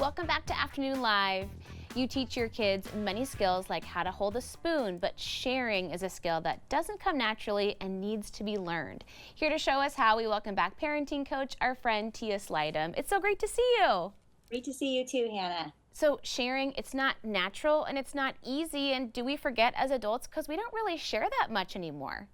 Welcome back to Afternoon Live. You teach your kids many skills like how to hold a spoon, but sharing is a skill that doesn't come naturally and needs to be learned. Here to show us how, we welcome back parenting coach, our friend Tia Slightham. It's so great to see you. Great to see you too, Hannah. So sharing, it's not natural and it's not easy. And do we forget as adults because we don't really share that much anymore?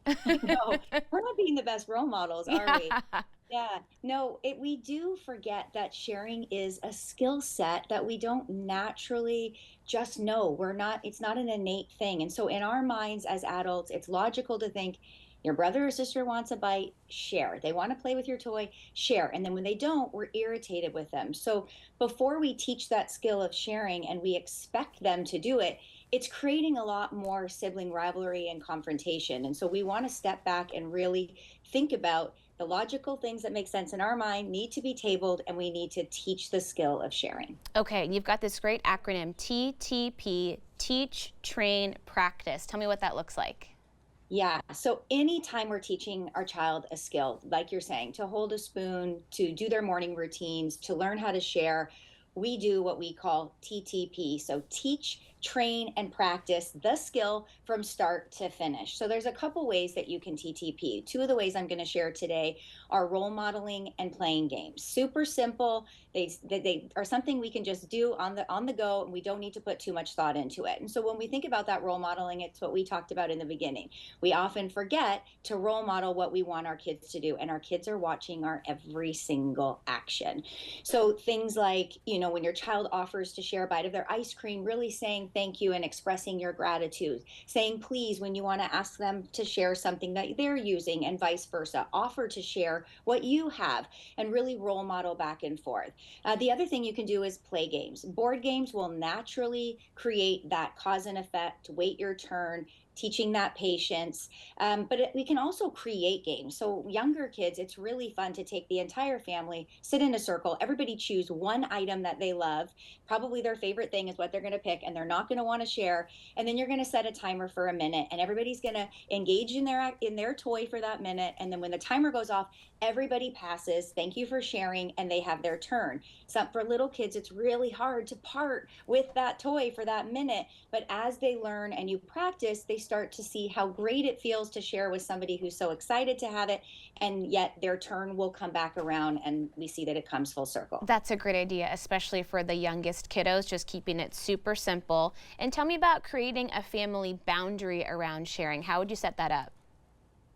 I know. We're not being the best role models, are we? Yeah. Yeah. No, we do forget that sharing is a skill set that we don't naturally just know. It's not an innate thing. And so in our minds as adults, it's logical to think your brother or sister wants a bite, share. They want to play with your toy, share. And then when they don't, we're irritated with them. So before we teach that skill of sharing and we expect them to do it, it's creating a lot more sibling rivalry and confrontation. And so we want to step back and really think about the logical things that make sense in our mind need to be tabled, and we need to teach the skill of sharing. Okay, and you've got this great acronym, TTP, teach, train, practice. Tell me what that looks like. Yeah. So anytime we're teaching our child a skill, like you're saying, to hold a spoon, to do their morning routines, to learn how to share, we do what we call TTP. So teach, train, and practice the skill from start to finish. So there's a couple ways that you can TTP. Two of the ways I'm going to share today are role modeling and playing games. Super simple. They are something we can just do on the go, and we don't need to put too much thought into it. And so when we think about that role modeling, it's what we talked about in the beginning. We often forget to role model what we want our kids to do, and our kids are watching our every single action. So things like, when your child offers to share a bite of their ice cream, really saying thank you and expressing your gratitude, saying please when you want to ask them to share something that they're using, and vice versa. Offer to share what you have and really role model back and forth. The other thing you can do is play games. Board games will naturally create that cause and effect, wait your turn, teaching that patience. We can also create games. So younger kids, it's really fun to take the entire family, sit in a circle, everybody choose one item that they love. Probably their favorite thing is what they're going to pick, and they're not going to want to share. And then you're going to set a timer for a minute, and everybody's going to engage in their toy for that minute. And then when the timer goes off, everybody passes. Thank you for sharing, and they have their turn. So for little kids, it's really hard to part with that toy for that minute. But as they learn and you practice, they start to see how great it feels to share with somebody who's so excited to have it, and yet their turn will come back around, and we see that it comes full circle. That's a great idea, especially for the youngest kiddos, just keeping it super simple. And tell me about creating a family boundary around sharing. How would you set that up?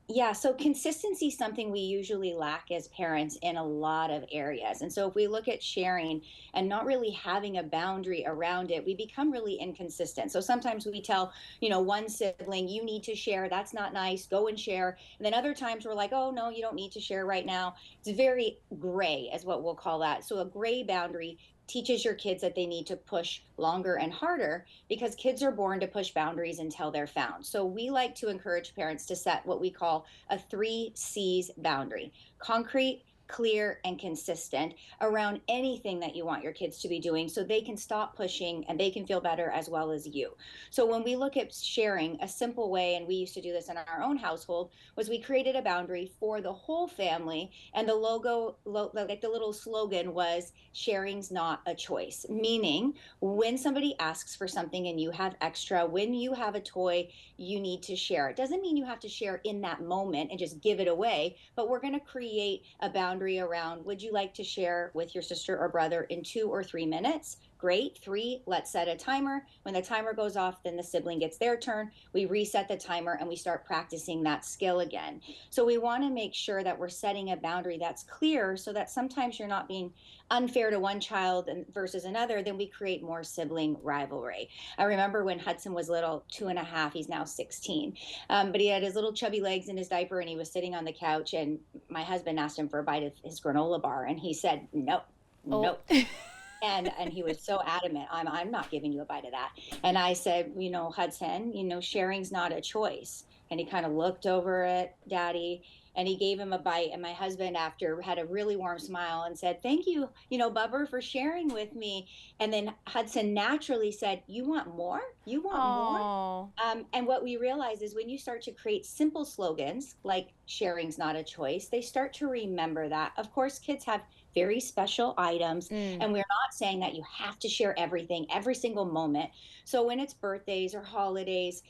Yeah, so consistency is something we usually lack as parents in a lot of areas. And so if we look at sharing and not really having a boundary around it, we become really inconsistent. So sometimes we tell, one sibling, you need to share. That's not nice. Go and share. And then other times we're like, oh, no, you don't need to share right now. It's very gray, is what we'll call that. So a gray boundary teaches your kids that they need to push longer and harder, because kids are born to push boundaries until they're found. So we like to encourage parents to set what we call a 3 C's boundary: concrete, clear, and consistent around anything that you want your kids to be doing, so they can stop pushing and they can feel better as well as you. So when we look at sharing, a simple way, and we used to do this in our own household, was we created a boundary for the whole family, and the like the little slogan was, sharing's not a choice. Meaning, when somebody asks for something and you have extra, when you have a toy, you need to share. It doesn't mean you have to share in that moment and just give it away, but we're going to create a boundary around, would you like to share with your sister or brother in 2 or 3 minutes? Great. 3, let's set a timer. When the timer goes off, then the sibling gets their turn. We reset the timer and we start practicing that skill again. So we want to make sure that we're setting a boundary that's clear, so that sometimes you're not being unfair to one child versus another. Then we create more sibling rivalry. I remember when Hudson was little, 2.5, he's now 16. But he had his little chubby legs in his diaper, and he was sitting on the couch, and my husband asked him for a bite of his granola bar, and he said, no, Oh. no. And he was so adamant, I'm not giving you a bite of that. And I said, Hudson, sharing's not a choice. And he kind of looked over at Daddy, and he gave him a bite. And my husband, after, had a really warm smile and said, thank you, Bubber, for sharing with me. And then Hudson naturally said, you want more? You want more? Oh. And what we realize is when you start to create simple slogans like sharing's not a choice, they start to remember that. Of course, kids have very special items, Mm. and we're not saying that you have to share everything every single moment. So when it's birthdays or holidays,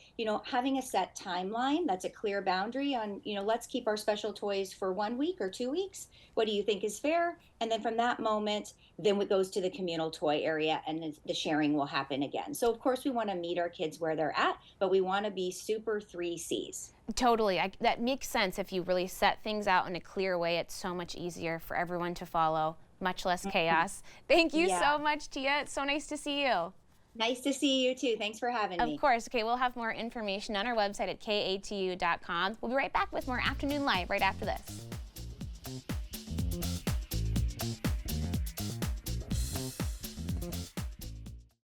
having a set timeline, that's a clear boundary on, let's keep our special toys for 1 week or 2 weeks. What do you think is fair? And then from that moment, then it goes to the communal toy area and the sharing will happen again. So of course we want to meet our kids where they're at, but we want to be super 3 C's. Totally. That makes sense. If you really set things out in a clear way, it's so much easier for everyone to follow, much less Mhm. chaos. Thank you Yeah. so much, Tia. It's so nice to see you. Nice to see you too. Thanks for having Of me. course. Okay, we'll have more information on our website at katu.com. We'll be right back with more Afternoon Live right after this.